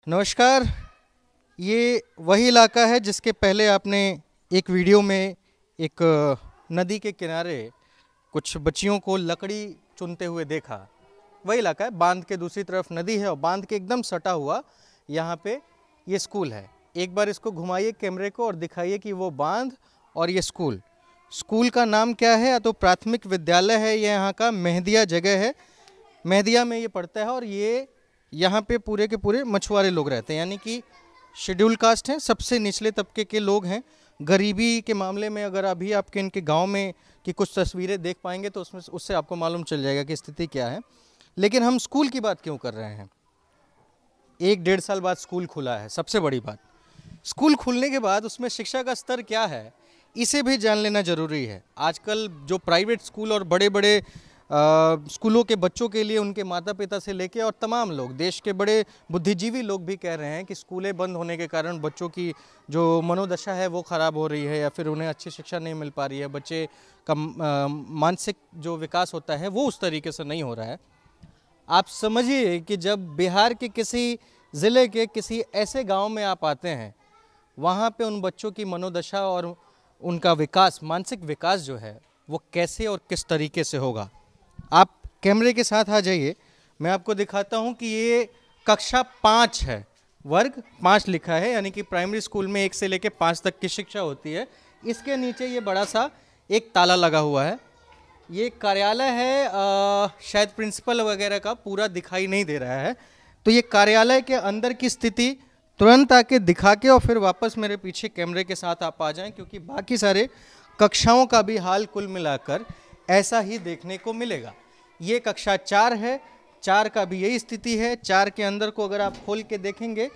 नमस्कार। ये वही इलाका है जिसके पहले आपने एक वीडियो में एक नदी के किनारे कुछ बच्चियों को लकड़ी चुनते हुए देखा। वही इलाका है, बांध के दूसरी तरफ नदी है और बांध के एकदम सटा हुआ यहाँ पे ये स्कूल है। एक बार इसको घुमाइए कैमरे को और दिखाइए कि वो बांध और ये स्कूल का नाम क्या है। या तो प्राथमिक विद्यालय है, ये यहाँ का मेहदिया जगह है, मेहदिया में ये पड़ता है। और ये यहाँ पे पूरे के पूरे मछुआरे लोग रहते हैं, यानी कि शेड्यूल कास्ट हैं, सबसे निचले तबके के लोग हैं। गरीबी के मामले में अगर अभी आपके इनके गांव में की कुछ तस्वीरें देख पाएंगे तो उससे आपको मालूम चल जाएगा कि स्थिति क्या है। लेकिन हम स्कूल की बात क्यों कर रहे हैं? 1-1.5 साल बाद स्कूल खुला है। सबसे बड़ी बात, स्कूल खुलने के बाद उसमें शिक्षा का स्तर क्या है इसे भी जान लेना ज़रूरी है। आजकल जो प्राइवेट स्कूल और बड़े बड़े स्कूलों के बच्चों के लिए उनके माता पिता से लेके और तमाम लोग, देश के बड़े बुद्धिजीवी लोग भी कह रहे हैं कि स्कूलें बंद होने के कारण बच्चों की जो मनोदशा है वो ख़राब हो रही है या फिर उन्हें अच्छी शिक्षा नहीं मिल पा रही है। बच्चे का मानसिक जो विकास होता है वो उस तरीके से नहीं हो रहा है। आप समझिए कि जब बिहार के किसी ज़िले के किसी ऐसे गाँव में आप आते हैं, वहाँ पे उन बच्चों की मनोदशा और उनका विकास, मानसिक विकास जो है वो कैसे और किस तरीके से होगा। आप कैमरे के साथ आ जाइए, मैं आपको दिखाता हूँ कि ये कक्षा 5 है, वर्ग 5 लिखा है, यानी कि प्राइमरी स्कूल में 1 से लेकर 5 तक की शिक्षा होती है। इसके नीचे ये बड़ा सा एक ताला लगा हुआ है। ये कार्यालय है, शायद प्रिंसिपल वगैरह का, पूरा दिखाई नहीं दे रहा है। तो ये कार्यालय के अंदर की स्थिति तुरंत आके दिखा के और फिर वापस मेरे पीछे कैमरे के साथ आप आ जाएं, क्योंकि बाकी सारे कक्षाओं का भी हाल कुल मिलाकर ऐसा ही देखने को मिलेगा। ये कक्षा 4 है, 4 का भी यही स्थिति है। 4 के अंदर को अगर आप खोल के देखेंगे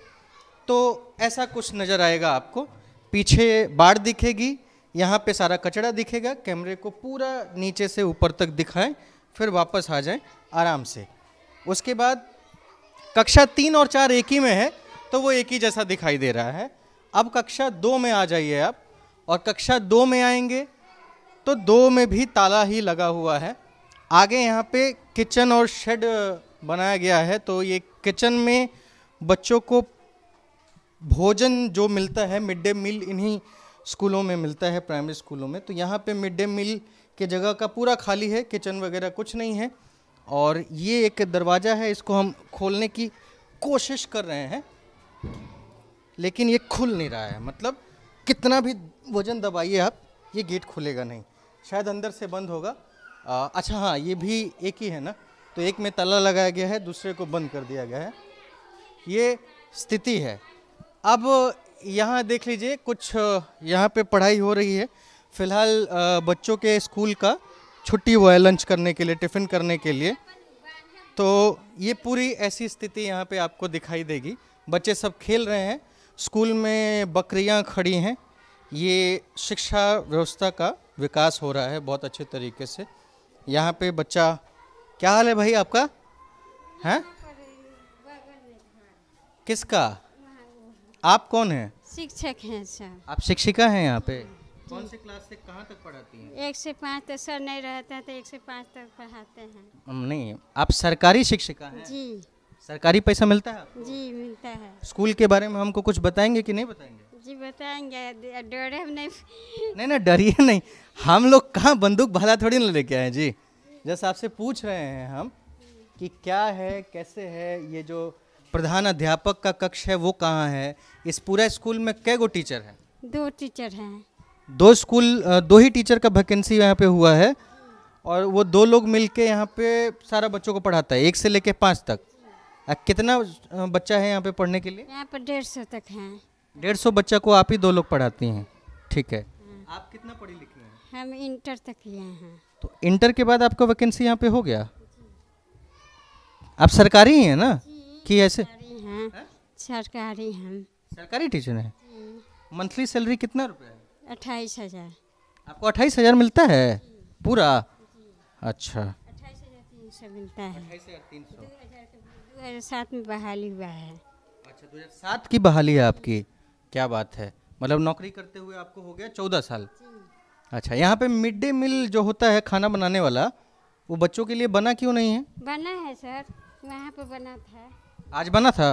तो ऐसा कुछ नज़र आएगा आपको। पीछे बाढ़ दिखेगी, यहाँ पे सारा कचरा दिखेगा। कैमरे को पूरा नीचे से ऊपर तक दिखाएं, फिर वापस आ जाएं आराम से। उसके बाद कक्षा 3 और 4 एक ही में है तो वो एक ही जैसा दिखाई दे रहा है। अब कक्षा 2 में आ जाइए आप, और कक्षा 2 में आएंगे तो 2 में भी ताला ही लगा हुआ है। आगे यहाँ पे किचन और शेड बनाया गया है, तो ये किचन में बच्चों को भोजन जो मिलता है, मिड डे मील इन्हीं स्कूलों में मिलता है, प्राइमरी स्कूलों में। तो यहाँ पे मिड डे मील के जगह का पूरा खाली है, किचन वगैरह कुछ नहीं है। और ये एक दरवाज़ा है, इसको हम खोलने की कोशिश कर रहे हैं लेकिन ये खुल नहीं रहा है। मतलब कितना भी वजन दबाइए आप, ये गेट खुलेगा नहीं, शायद अंदर से बंद होगा। अच्छा हाँ, ये भी एक ही है ना, तो एक में ताला लगाया गया है, दूसरे को बंद कर दिया गया है। ये स्थिति है। अब यहाँ देख लीजिए, कुछ यहाँ पे पढ़ाई हो रही है। फ़िलहाल बच्चों के स्कूल का छुट्टी हुआ है लंच करने के लिए, टिफ़िन करने के लिए। तो ये पूरी ऐसी स्थिति यहाँ पे आपको दिखाई देगी। बच्चे सब खेल रहे हैं, स्कूल में बकरियाँ खड़ी हैं। ये शिक्षा व्यवस्था का विकास हो रहा है बहुत अच्छे तरीके से। यहाँ पे बच्चा, क्या हाल है भाई आपका? हैं? किसका? आप कौन हैं? शिक्षक हैं सर। आप शिक्षिका हैं यहाँ पे? कौन से क्लास से कहाँ तक पढ़ाती हैं? 1 से 5 तक सर नहीं रहते हैं तो 1 से 5 तक पढ़ाते हैं। नहीं, आप सरकारी शिक्षिका हैं? जी सरकारी पैसा मिलता है आपको? जी मिलता है। स्कूल के बारे में हमको कुछ बताएंगे कि नहीं बताएंगे? जी बताएंगे, डरे नहीं। नहीं ना, डरिए नहीं, हम लोग कहाँ बंदूक भाला थोड़ी ना लेके आए जी। जैसे आपसे पूछ रहे हैं हम कि क्या है, कैसे है। ये जो प्रधान अध्यापक का कक्ष है वो कहाँ है? इस पूरा स्कूल में कै गो टीचर हैं? 2 टीचर हैं। 2 ही टीचर का वैकेंसी यहाँ पे हुआ है और वो 2 लोग मिलके यहाँ पे सारा बच्चों को पढ़ाता है, 1 से लेके 5 तक। कितना बच्चा है यहाँ पे पढ़ने के लिए? यहाँ पर 150 तक हैं। 150 बच्चा को आप ही 2 लोग पढ़ाती हैं? ठीक है। आप कितना पढ़ी लिखी हैं? हम इंटर तक किए हैं। तो इंटर के बाद आपका वैकेंसी यहाँ पे हो गया? आप सरकारी ही हैं ना कि ऐसे? सरकारी हैं। सरकारी टीचर हैं। मंथली सैलरी कितना रुपया है? 28,000। आपको 28,000 मिलता है पूरा? अच्छा, 28,300 मिलता है। 28,300। 2007 में बहाली हुआ है। अच्छा, 2007 की बहाली है आपकी? क्या बात है, मतलब नौकरी करते हुए आपको हो गया 14 साल। अच्छा, यहाँ पे मिड डे मील जो होता है खाना बनाने वाला, वो बच्चों के लिए बना क्यों नहीं है? बना है सर, वहाँ पे बना था। आज बना था?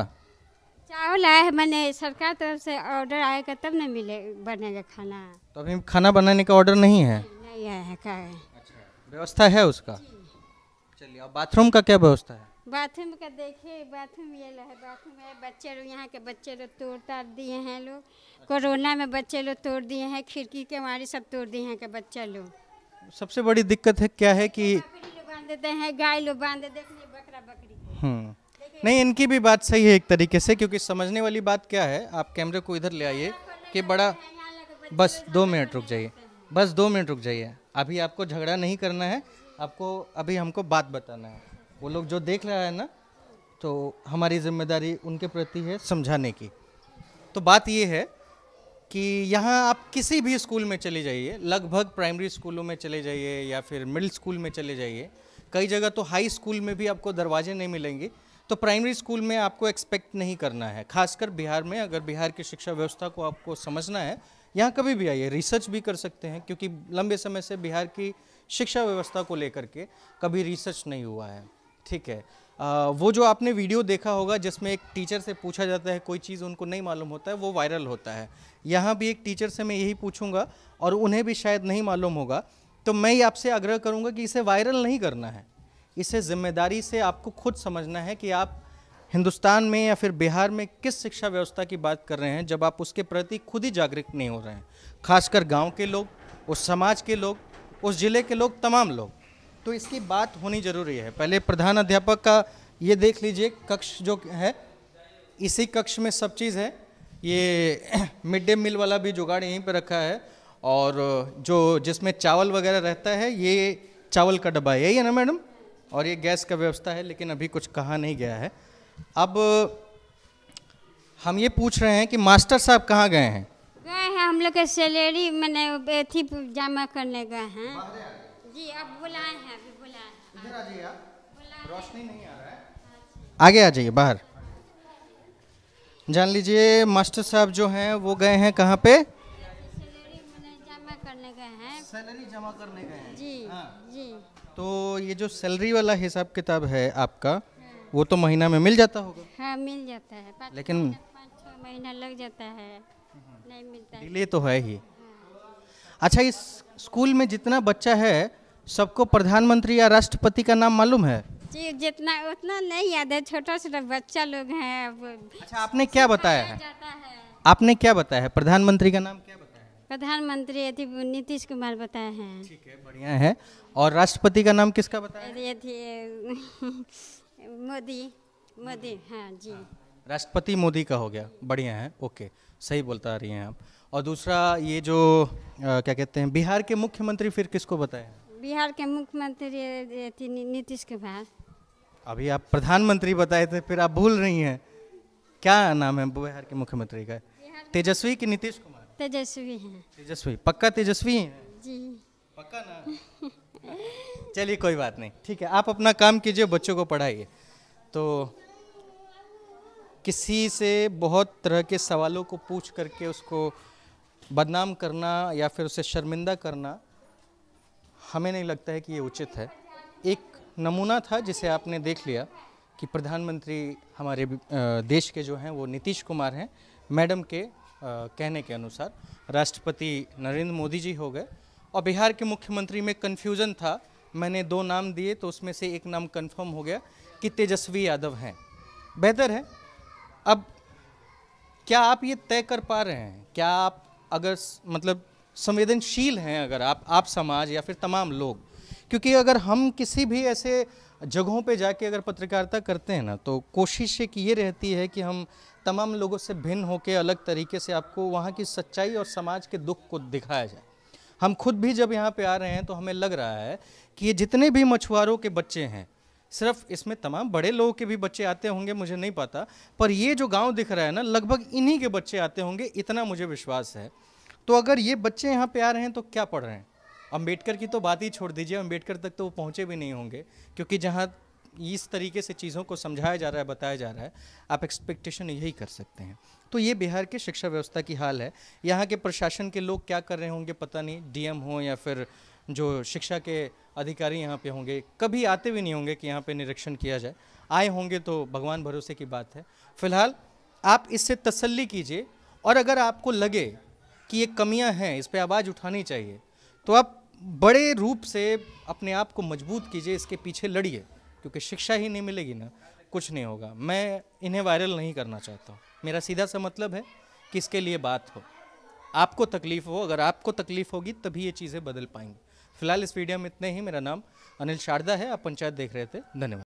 चावल आया है, मैंने सरकार तरफ से ऑर्डर आएगा तब ना मिले बनेगा खाना। तो अभी खाना बनाने का ऑर्डर नहीं है? नहीं आया है, क्या है? अच्छा, व्यवस्था है उसका? चलिए, अब बाथरूम का क्या व्यवस्था है? बाथरूम का देखिए, बाथरूम ये है, बाथरूम है, बच्चे लोग यहाँ के बच्चे लोग तोड़ ताड़ दिए हैं लोग। कोरोना में बच्चे लोग तोड़ दिए हैं, खिड़की के हमारे सब तोड़ दिए हैं के बच्चे लोग। सबसे बड़ी दिक्कत है क्या है कि बकरी लोग बांध देते हैं, गाय लोग बांध देते हैं, बकरा बकरी। नहीं, इनकी भी बात सही है एक तरीके से, क्योंकि समझने वाली बात क्या है, आप कैमरे को इधर ले आइए कि बड़ा, बस 2 मिनट रुक जाइए, बस 2 मिनट रुक जाइए। अभी आपको झगड़ा नहीं करना है, आपको अभी हमको बात बताना है। वो लोग जो देख रहा है ना, तो हमारी जिम्मेदारी उनके प्रति है समझाने की। तो बात ये है कि यहाँ आप किसी भी स्कूल में चले जाइए, लगभग प्राइमरी स्कूलों में चले जाइए या फिर मिडिल स्कूल में चले जाइए, कई जगह तो हाई स्कूल में भी आपको दरवाजे नहीं मिलेंगे। तो प्राइमरी स्कूल में आपको एक्सपेक्ट नहीं करना है, खासकर बिहार में। अगर बिहार की शिक्षा व्यवस्था को आपको समझना है, यहाँ कभी भी आइए, रिसर्च भी कर सकते हैं, क्योंकि लंबे समय से बिहार की शिक्षा व्यवस्था को लेकर के कभी रिसर्च नहीं हुआ है। ठीक है, वो जो आपने वीडियो देखा होगा जिसमें एक टीचर से पूछा जाता है कोई चीज़ उनको नहीं मालूम होता है, वो वायरल होता है। यहाँ भी एक टीचर से मैं यही पूछूंगा और उन्हें भी शायद नहीं मालूम होगा, तो मैं आपसे आग्रह करूंगा कि इसे वायरल नहीं करना है। इसे जिम्मेदारी से आपको खुद समझना है कि आप हिंदुस्तान में या फिर बिहार में किस शिक्षा व्यवस्था की बात कर रहे हैं, जब आप उसके प्रति खुद ही जागरूक नहीं हो रहे हैं। खासकर गाँव के लोग, उस समाज के लोग, उस जिले के लोग, तमाम लोग। तो इसकी बात होनी जरूरी है। पहले प्रधान अध्यापक का ये देख लीजिए, कक्ष जो है, इसी कक्ष में सब चीज़ है। ये मिड डे मील वाला भी जुगाड़ यहीं पे रखा है, और जो जिसमें चावल वगैरह रहता है, ये चावल का डब्बा है, यही है ना मैडम? और ये गैस का व्यवस्था है, लेकिन अभी कुछ कहा नहीं गया है। अब हम ये पूछ रहे हैं कि मास्टर साहब कहाँ गए हैं? गए हैं, हम लोग के सैलरी मैंने थी जमा करने गए हैं जी। अब बुलाए हैं, अभी बुलाए हैं। इधर आ जाइए आप, रोशनी नहीं आ रहा है, आगे आ जाइए बाहर। जान लीजिए मास्टर साहब जो हैं वो गए हैं कहाँ पे? सैलरी मैंने जमा करने गए हैं। सैलरी जमा करने गए हैं जी। हाँ। जी। तो ये जो सैलरी वाला हिसाब किताब है आपका, वो तो महीना में मिल जाता होगा? हाँ, मिल जाता है, लेकिन 5-6 महीना लग जाता है, नहीं मिलता है। डिले तो है ही। अच्छा, इस स्कूल में जितना बच्चा है, सबको प्रधानमंत्री या राष्ट्रपति का नाम मालूम है? जी, जितना उतना नहीं याद है, छोटा छोटा बच्चा लोग हैं। अब अच्छा, आपने क्या बताया है? जाता है। आपने क्या बताया है? प्रधानमंत्री का नाम क्या बताया है? प्रधानमंत्री यदि नीतीश कुमार बताए हैं। ठीक है, बढ़िया है। और राष्ट्रपति का नाम किसका बताया है? यदि मोदी। मोदी, हाँ जी। राष्ट्रपति मोदी का हो गया, बढ़िया है, ओके, सही बोलता आ रही हैं आप। और दूसरा ये जो क्या कहते हैं, बिहार के मुख्यमंत्री फिर किसको बताया है? बिहार के मुख्यमंत्री नीतीश कुमार। अभी आप प्रधानमंत्री बताए थे, फिर आप भूल रही हैं। क्या नाम है बिहार के मुख्यमंत्री का? तेजस्वी कि नीतीश कुमार? तेजस्वी हैं। तेजस्वी, पक्का तेजस्वी हैं? जी। पक्का ना? चलिए कोई बात नहीं, ठीक है, आप अपना काम कीजिए, बच्चों को पढ़ाइए। तो किसी से बहुत तरह के सवालों को पूछ करके उसको बदनाम करना या फिर उसे शर्मिंदा करना, हमें नहीं लगता है कि ये उचित है। एक नमूना था जिसे आपने देख लिया कि प्रधानमंत्री हमारे देश के जो हैं वो नीतीश कुमार हैं, मैडम के कहने के अनुसार राष्ट्रपति नरेंद्र मोदी जी हो गए। और बिहार के मुख्यमंत्री में कन्फ्यूज़न था, मैंने 2 नाम दिए तो उसमें से एक नाम कंफर्म हो गया कि तेजस्वी यादव हैं। बेहतर है। अब क्या आप ये तय कर पा रहे हैं, क्या आप अगर मतलब संवेदनशील हैं, अगर आप समाज या फिर तमाम लोग, क्योंकि अगर हम किसी भी ऐसे जगहों पे जाके अगर पत्रकारिता करते हैं ना, तो कोशिश एक ये रहती है कि हम तमाम लोगों से भिन्न होकर अलग तरीके से आपको वहाँ की सच्चाई और समाज के दुख को दिखाया जाए। हम खुद भी जब यहाँ पे आ रहे हैं तो हमें लग रहा है कि ये जितने भी मछुआरों के बच्चे हैं, सिर्फ इसमें तमाम बड़े लोगों के भी बच्चे आते होंगे, मुझे नहीं पता, पर ये जो गांव दिख रहा है ना, लगभग इन्हीं के बच्चे आते होंगे, इतना मुझे विश्वास है। तो अगर ये बच्चे यहाँ पे आ रहे हैं तो क्या पढ़ रहे हैं? अम्बेडकर की तो बात ही छोड़ दीजिए, अम्बेडकर तक तो वो पहुँचे भी नहीं होंगे, क्योंकि जहाँ इस तरीके से चीज़ों को समझाया जा रहा है, बताया जा रहा है, आप एक्सपेक्टेशन यही कर सकते हैं। तो ये बिहार के शिक्षा व्यवस्था की हाल है। यहाँ के प्रशासन के लोग क्या कर रहे होंगे पता नहीं, डीएम हो या फिर जो शिक्षा के अधिकारी यहाँ पे होंगे, कभी आते भी नहीं होंगे कि यहाँ पे निरीक्षण किया जाए। आए होंगे तो भगवान भरोसे की बात है। फिलहाल आप इससे तसल्ली कीजिए, और अगर आपको लगे कि ये कमियां हैं, इस पे आवाज़ उठानी चाहिए, तो आप बड़े रूप से अपने आप को मजबूत कीजिए, इसके पीछे लड़िए, क्योंकि शिक्षा ही नहीं मिलेगी ना, कुछ नहीं होगा। मैं इन्हें वायरल नहीं करना चाहता हूँ, मेरा सीधा सा मतलब है कि इसके लिए बात हो, आपको तकलीफ़ हो, अगर आपको तकलीफ़ होगी तभी ये चीज़ें बदल पाएंगी। फिलहाल इस वीडियो में इतने ही। मेरा नाम अनिल शारदा है, आप पंचायत देख रहे थे। धन्यवाद।